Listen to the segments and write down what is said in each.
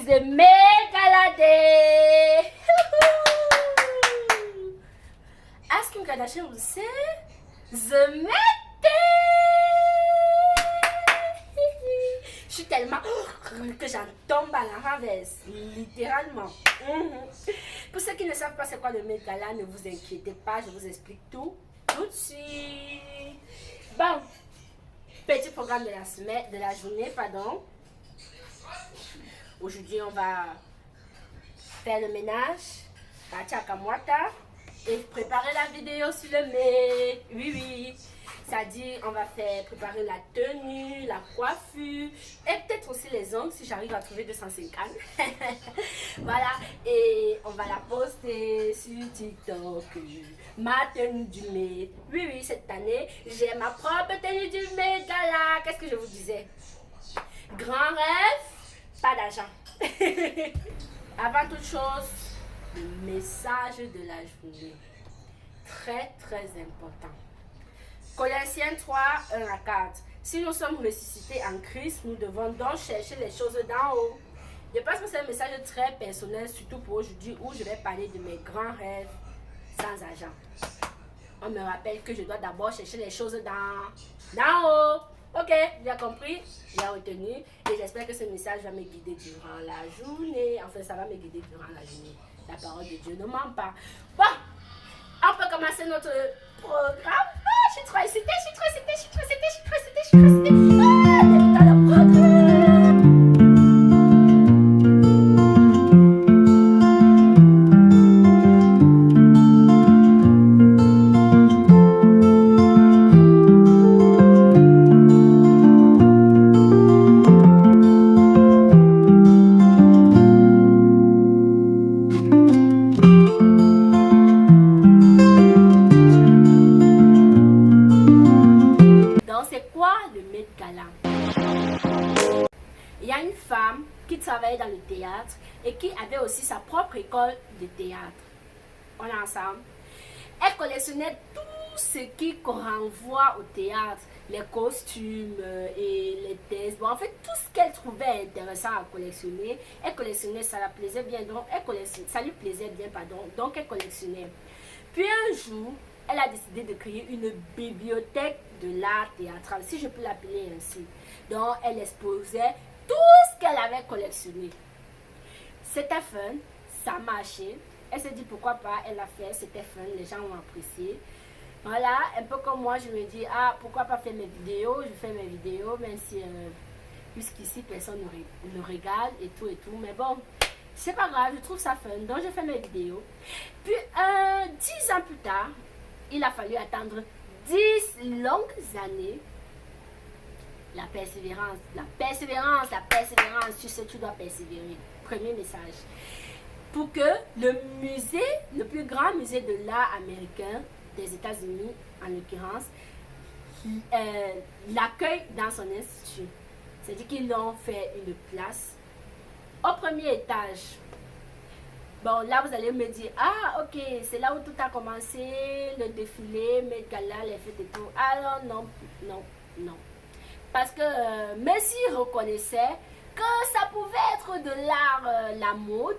the Met Gala Day. As Kim Kardashian would say, the Met Day. Je suis tellement que j'en tombe à la renverse, littéralement. Pour ceux qui ne savent pas c'est quoi le Met Gala, ne vous inquiétez pas, je vous explique tout de suite. Bon, petit programme de la semaine, de la journée, pardon. Aujourd'hui, on va faire le ménage, partir à Kamwata et préparer la vidéo sur le Met. Oui. Ça dit, on va préparer la tenue, la coiffure et peut-être aussi les ongles si j'arrive à trouver 250. Voilà, et on va la poster sur TikTok. Ma tenue du Met. Oui, cette année, j'ai ma propre tenue du Met Gala. Qu'est-ce que je vous disais? Grand rêve, pas d'argent. Avant toute chose, le message de la journée. Très important. Colossiens 3, 1 à 4. Si nous sommes ressuscités en Christ, nous devons donc chercher les choses d'en haut. Je pense que c'est un message très personnel, surtout pour aujourd'hui où je vais parler de mes grands rêves sans argent. On me rappelle que je dois d'abord chercher les choses d'en haut. Ok, bien compris, bien retenu. Et j'espère que ce message va me guider durant la journée. Enfin, ça va me guider durant la journée. La parole de Dieu ne ment pas. Bon, on peut commencer notre programme. Je suis trop excitée, débutant le programme. Il y a une femme qui travaillait dans le théâtre et qui avait aussi sa propre école de théâtre. On est ensemble. Elle collectionnait tout ce qui renvoie au théâtre, les costumes et les thèses. Bon, en fait, tout ce qu'elle trouvait intéressant à collectionner, elle collectionnait, ça la plaisait bien, donc ça lui plaisait bien, pardon, donc elle collectionnait. Puis un jour, elle a décidé de créer une bibliothèque de l'art théâtral, si je peux l'appeler ainsi. Donc, elle exposait tout ce qu'elle avait collectionné. C'était fun, ça marchait. Elle s'est dit pourquoi pas, elle l'a fait, c'était fun, les gens ont apprécié. Voilà, un peu comme moi, je me dis, pourquoi pas faire mes vidéos, je fais mes vidéos, même si, puisqu'ici, personne ne regarde et tout, mais bon, c'est pas grave, je trouve ça fun, donc je fais mes vidéos. Puis, 10 ans plus tard, il a fallu attendre 10 longues années. La persévérance, tu sais, tu dois persévérer. Premier message. Pour que le plus grand musée de l'art américain des États-Unis, en l'occurrence, l'accueille dans son institut. C'est-à-dire qu'ils l'ont fait une place au premier étage. Bon, là, vous allez me dire, ok, c'est là où tout a commencé, le défilé, Met Gala, les fêtes et tout. Alors, non. Parce que Messi reconnaissait que ça pouvait être de l'art, la mode.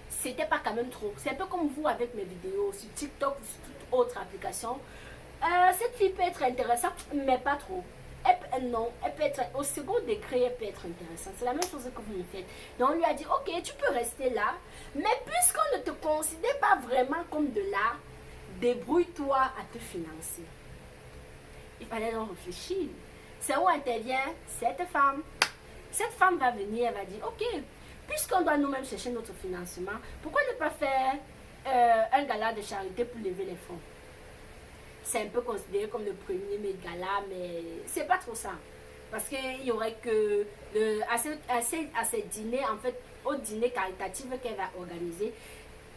C'était pas quand même trop. C'est un peu comme vous avec mes vidéos sur TikTok ou sur toute autre application. Cette fille peut être intéressante, mais pas trop. Elle peut être au second degré, elle peut être intéressante. C'est la même chose que vous me faites. Donc on lui a dit, ok, tu peux rester là, mais puisqu'on ne te considère pas vraiment comme de l'art, débrouille-toi à te financer. Il fallait donc réfléchir. C'est où intervient cette femme. Cette femme va venir, elle va dire, ok, puisqu'on doit nous-mêmes chercher notre financement, pourquoi ne pas faire un gala de charité pour lever les fonds? C'est un peu considéré comme le premier Met Gala, mais c'est pas trop ça. Parce qu'il y aurait que à ces dîners, en fait, au dîner caritatif qu'elle va organiser,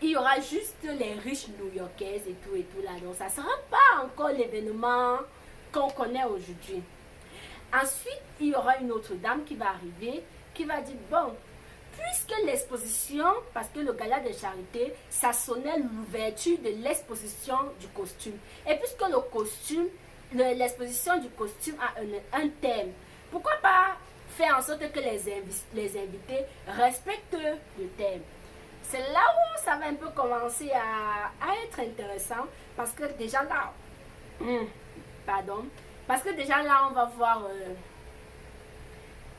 il y aura juste les riches new-yorkaises et tout là. Donc ça ne sera pas encore l'événement qu'on connaît aujourd'hui. Ensuite, il y aura une autre dame qui va arriver, qui va dire, bon, puisque l'exposition, parce que le gala de charité, ça sonnait l'ouverture de l'exposition du costume. Et puisque l'exposition du costume a un thème, pourquoi pas fait en sorte que les invités respectent le thème. C'est là où ça va un peu commencer à être intéressant parce que déjà là, pardon, parce que déjà là on va voir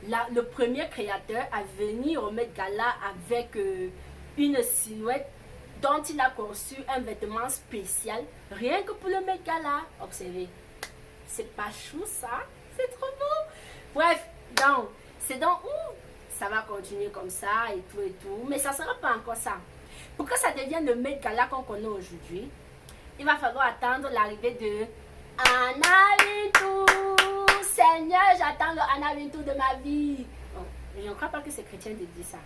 le premier créateur à venir au Met Gala avec une silhouette dont il a conçu un vêtement spécial rien que pour le Met Gala. Observez, c'est pas chou ça, c'est trop beau. Bref, donc c'est donc où ça va continuer comme ça et tout, mais ça sera pas encore ça. Pour que ça devienne le Met Gala qu'on connaît aujourd'hui, il va falloir attendre l'arrivée de Anna Wintour. Seigneur, j'attends le Anna Wintour de ma vie. Bon, je ne crois pas que c'est chrétien de dire ça.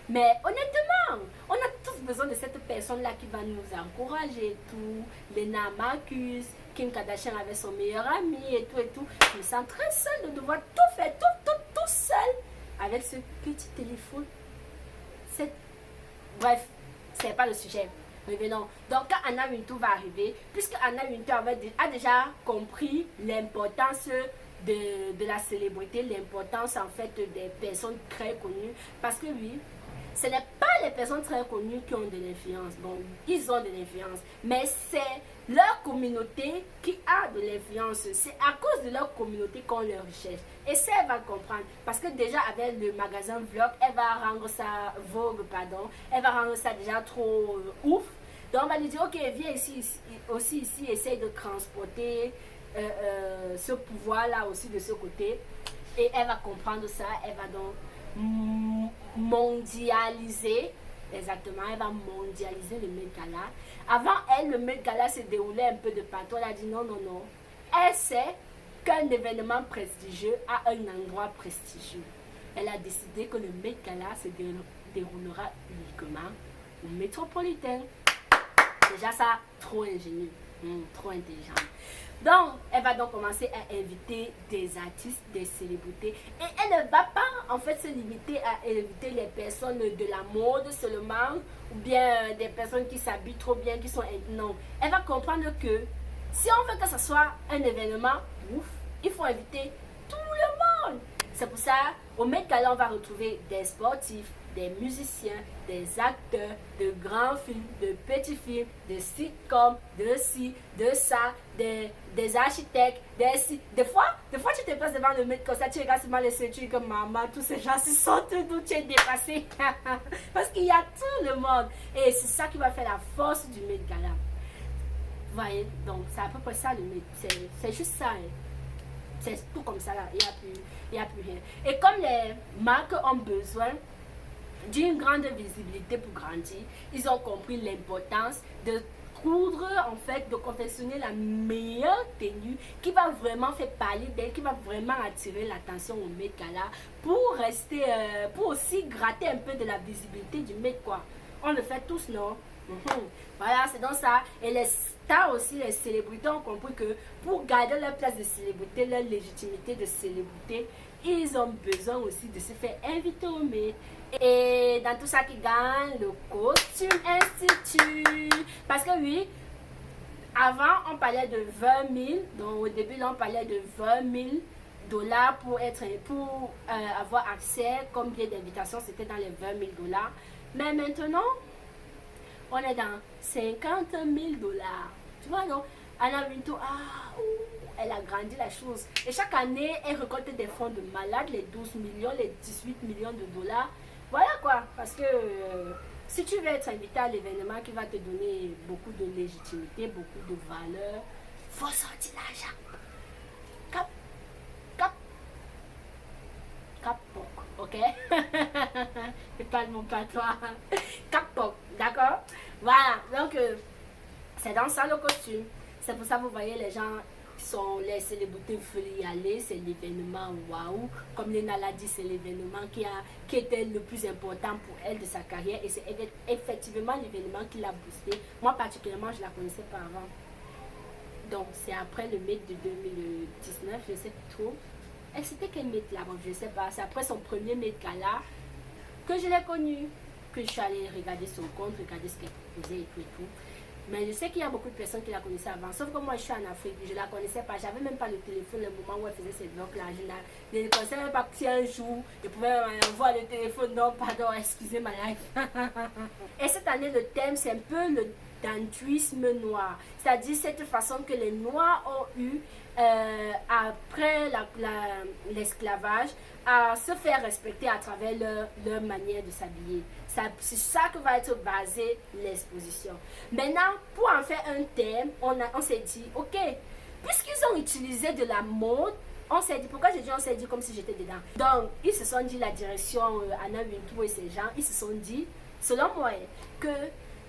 Mais honnêtement, on a tous besoin de cette personne-là qui va nous encourager et tout. Lena Marcus, Kim Kardashian avec son meilleur ami et tout. Je me sens très seule de devoir tout faire, tout seul avec ce petit téléphone. Bref, c'est pas le sujet. Revenons. Donc quand Anna Wintour va arriver, puisque Anna Wintour a déjà compris l'importance de la célébrité, l'importance en fait des personnes très connues, parce que oui, ce n'est pas les personnes très connues qui ont de l'influence. Bon, ils ont de l'influence, mais c'est leur communauté qui a de l'influence. C'est à cause de leur communauté qu'on leur recherche. Et ça, elle va comprendre. Parce que déjà, avec le magasin Vlog, elle va rendre ça, Vogue, pardon, elle va rendre ça déjà trop ouf. Donc, on va lui dire, ok, viens ici, essaye de transporter ce pouvoir-là aussi de ce côté. Et elle va comprendre ça, elle va donc mondialiser, exactement, elle va mondialiser le Met Gala. Avant elle, le Met Gala se déroulait un peu de partout. Elle a dit non. Elle sait qu'un événement prestigieux a un endroit prestigieux. Elle a décidé que le Met Gala se déroulera uniquement au Métropolitain. Déjà ça, trop ingénieux, trop intelligent. Donc, elle va donc commencer à inviter des artistes, des célébrités. Et elle ne va pas en fait se limiter à inviter les personnes de la mode seulement, ou bien des personnes qui s'habillent trop bien, qui sont... Non, elle va comprendre que si on veut que ce soit un événement, ouf, il faut inviter tout le monde. C'est pour ça, au Met Gala, on va retrouver des sportifs, des musiciens, des acteurs, de grands films, de petits films, de sitcoms, de ci, de ça, des architectes, des fois tu te passes devant le Met comme ça, tu regardes seulement les ceintures comme maman, tous ces gens se sentent d'où tu es dépassé. Parce qu'il y a tout le monde. Et c'est ça qui va faire la force du Met Gala. Vous voyez, donc c'est à peu près ça le Met. C'est juste ça. C'est tout comme ça là, il n'y a plus rien. Et comme les marques ont besoin d'une grande visibilité pour grandir, ils ont compris l'importance de coudre, en fait, de confectionner la meilleure tenue qui va vraiment faire parler d'elle, qui va vraiment attirer l'attention au Met Gala pour rester, pour aussi gratter un peu de la visibilité du Met, quoi. On le fait tous, non? Voilà, c'est donc ça. Et les stars aussi, les célébrités ont compris que pour garder leur place de célébrité, leur légitimité de célébrité, ils ont besoin aussi de se faire inviter au Met. Et dans tout ça qui gagne, le Costume Institute. Parce que oui, avant on parlait de 20 000, donc au début là, on parlait de 20 000 dollars pour avoir accès comme billet d'invitation, c'était dans les 20 000 dollars. Mais maintenant, on est dans 50 000 dollars. Tu vois, non? Anna Wintour, elle a grandi la chose. Et chaque année, elle récolte des fonds de malade, les 12 millions, les 18 millions de dollars. Voilà quoi. Parce que si tu veux être invité à l'événement qui va te donner beaucoup de légitimité, beaucoup de valeur, faut sortir l'argent. Capok, ok? C'est pas mon patois. Capok, d'accord? Voilà, donc c'est dans ça le costume. C'est pour ça que vous voyez les gens qui sont les célébrités veulent y aller. C'est l'événement waouh. Comme Lena l'a dit, c'est l'événement qui était le plus important pour elle de sa carrière. Et c'est effectivement l'événement qui l'a boosté. Moi particulièrement, je ne la connaissais pas avant. Donc c'est après le Met de 2019, je ne sais plus trop. Et c'était quel Met là? Bon, je ne sais pas. C'est après son premier Met Gala que je l'ai connu. Que je suis allée regarder son compte, regarder ce qu'elle proposait et tout. Mais je sais qu'il y a beaucoup de personnes qui la connaissaient avant. Sauf que moi, je suis en Afrique. Je ne la connaissais pas. J'avais même pas le téléphone le moment où elle faisait ses vlogs-là. Je ne connaissais même pas si un jour, je pouvais voir le téléphone. Non, pardon, excusez ma life. Et cette année, le thème, c'est un peu le tantrisme noir. C'est-à-dire cette façon que les Noirs ont eu après l'esclavage à se faire respecter à travers leur manière de s'habiller. C'est ça que va être basée l'exposition. Maintenant, pour en faire un thème, on s'est dit, ok, puisqu'ils ont utilisé de la mode, on s'est dit, pourquoi j'ai dit on s'est dit comme si j'étais dedans. Donc, ils se sont dit, la direction Anna Wintour et ces gens, ils se sont dit, selon moi, que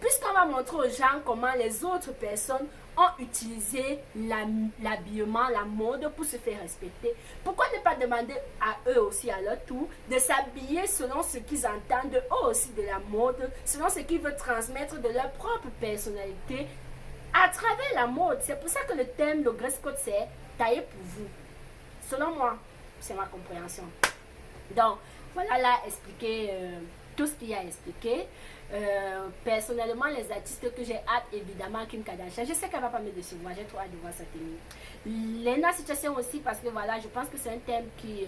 puisqu'on va montrer aux gens comment les autres personnes ont utilisé l'habillement, la mode pour se faire respecter, pourquoi ne pas demander à eux aussi à leur tour de s'habiller selon ce qu'ils entendent eux aussi de la mode, selon ce qu'ils veulent transmettre de leur propre personnalité à travers la mode. C'est pour ça que le thème, le dress code, c'est taillé pour vous. Selon moi, c'est ma compréhension. Donc, voilà là expliquer tout ce qu'il y a expliqué. Personnellement, les artistes que j'ai hâte, évidemment, Kim Kardashian, je sais qu'elle va pas me décevoir, j'ai trop hâte de voir sa tenue. Lena Situation aussi, parce que voilà, je pense que c'est un thème qui,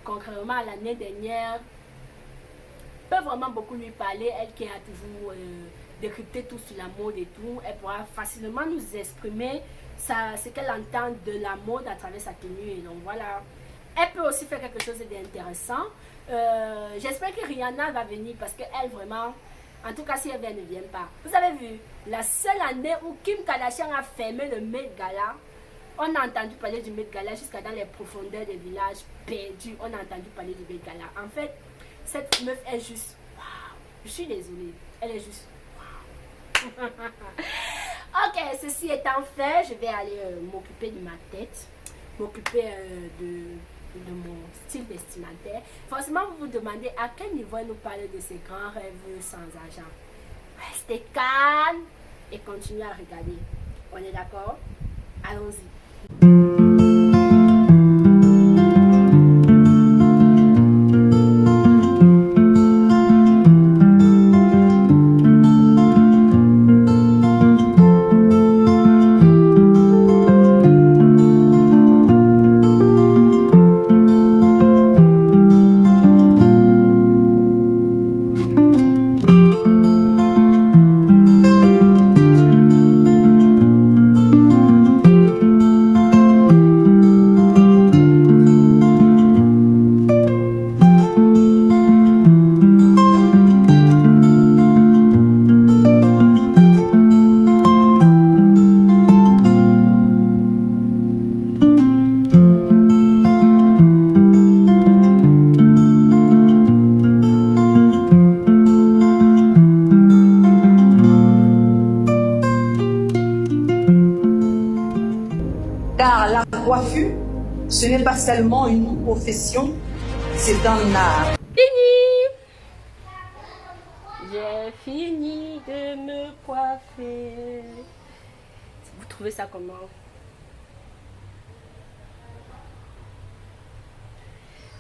contrairement à l'année dernière, peut vraiment beaucoup lui parler. Elle qui a toujours décrypté tout sur la mode et tout, elle pourra facilement nous exprimer ce qu'elle entend de la mode à travers sa tenue. Et donc voilà, elle peut aussi faire quelque chose d'intéressant. J'espère que Rihanna va venir parce qu'elle vraiment, en tout cas si elle vient, ne vient pas. Vous avez vu, la seule année où Kim Kardashian a fermé le Met Gala, on a entendu parler du Met Gala jusqu'à dans les profondeurs des villages perdus. On a entendu parler du Met Gala. En fait, cette meuf est juste waouh. Je suis désolée, elle est juste waouh. Ok, ceci étant fait, je vais aller m'occuper de ma tête, m'occuper de mon style vestimentaire. Forcément, vous vous demandez à quel niveau elle nous parle de ses grands rêves sans argent. Restez calme et continuez à regarder. On est d'accord? Allons-y. Car la coiffure, ce n'est pas seulement une profession, c'est un art. Fini! J'ai fini de me coiffer. Vous trouvez ça comment?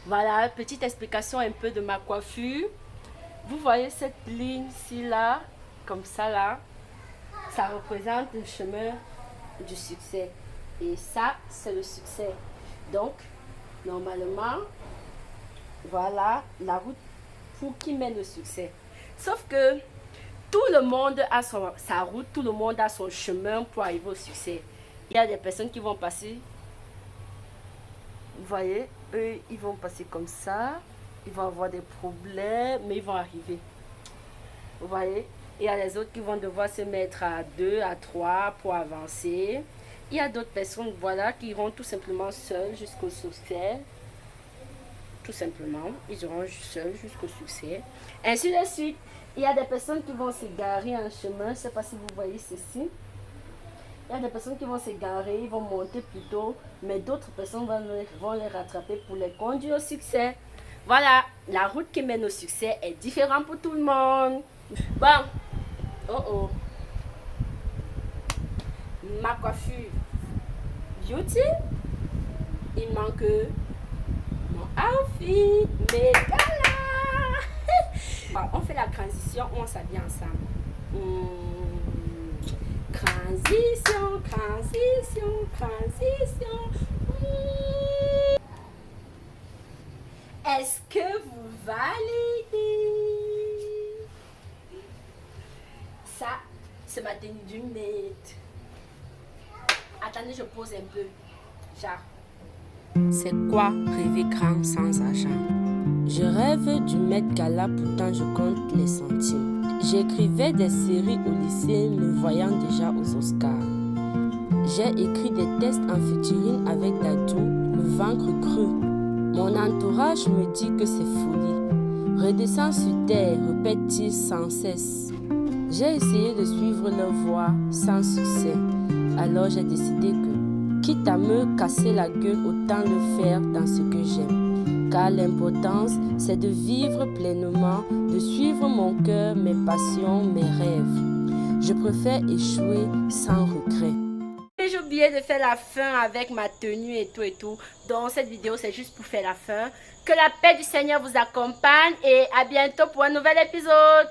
Voilà, petite explication un peu de ma coiffure. Vous voyez cette ligne-ci là, comme ça là, ça représente le chemin du succès. Et ça, c'est le succès. Donc, normalement, voilà la route pour qui mène le succès. Sauf que tout le monde a sa route, tout le monde a son chemin pour arriver au succès. Il y a des personnes qui vont passer, vous voyez, eux, ils vont passer comme ça, ils vont avoir des problèmes, mais ils vont arriver. Vous voyez, il y a les autres qui vont devoir se mettre à 2, à 3 pour avancer. Il y a d'autres personnes, voilà, qui iront tout simplement seuls jusqu'au succès. Tout simplement, ils iront seuls jusqu'au succès. Ainsi de suite. Il y a des personnes qui vont s'égarer en chemin. Je ne sais pas si vous voyez ceci. Il y a des personnes qui vont s'égarer, ils vont monter plus tôt. Mais d'autres personnes vont les rattraper pour les conduire au succès. Voilà, la route qui mène au succès est différente pour tout le monde. Bon, oh. Ma coiffure beauty, il manque mon outfit, mes galas. On fait la transition, on s'habille ensemble. Transition, transition, transition. Est-ce que vous validez? Ça, c'est ma tenue du maître. Attendez, je pose un peu. Genre. C'est quoi rêver grand sans argent? Je rêve du Met Gala, pourtant je compte les centimes. J'écrivais des séries au lycée, me voyant déjà aux Oscars. J'ai écrit des tests en featuring avec Dadju, le ventre creux. Mon entourage me dit que c'est folie. Redescends sur terre, répète-t-il sans cesse. J'ai essayé de suivre leur voie sans succès. Alors j'ai décidé que, quitte à me casser la gueule, autant le faire dans ce que j'aime. Car l'importance, c'est de vivre pleinement, de suivre mon cœur, mes passions, mes rêves. Je préfère échouer sans regret. J'ai oublié de faire la fin avec ma tenue et tout. Donc cette vidéo, c'est juste pour faire la fin. Que la paix du Seigneur vous accompagne et à bientôt pour un nouvel épisode.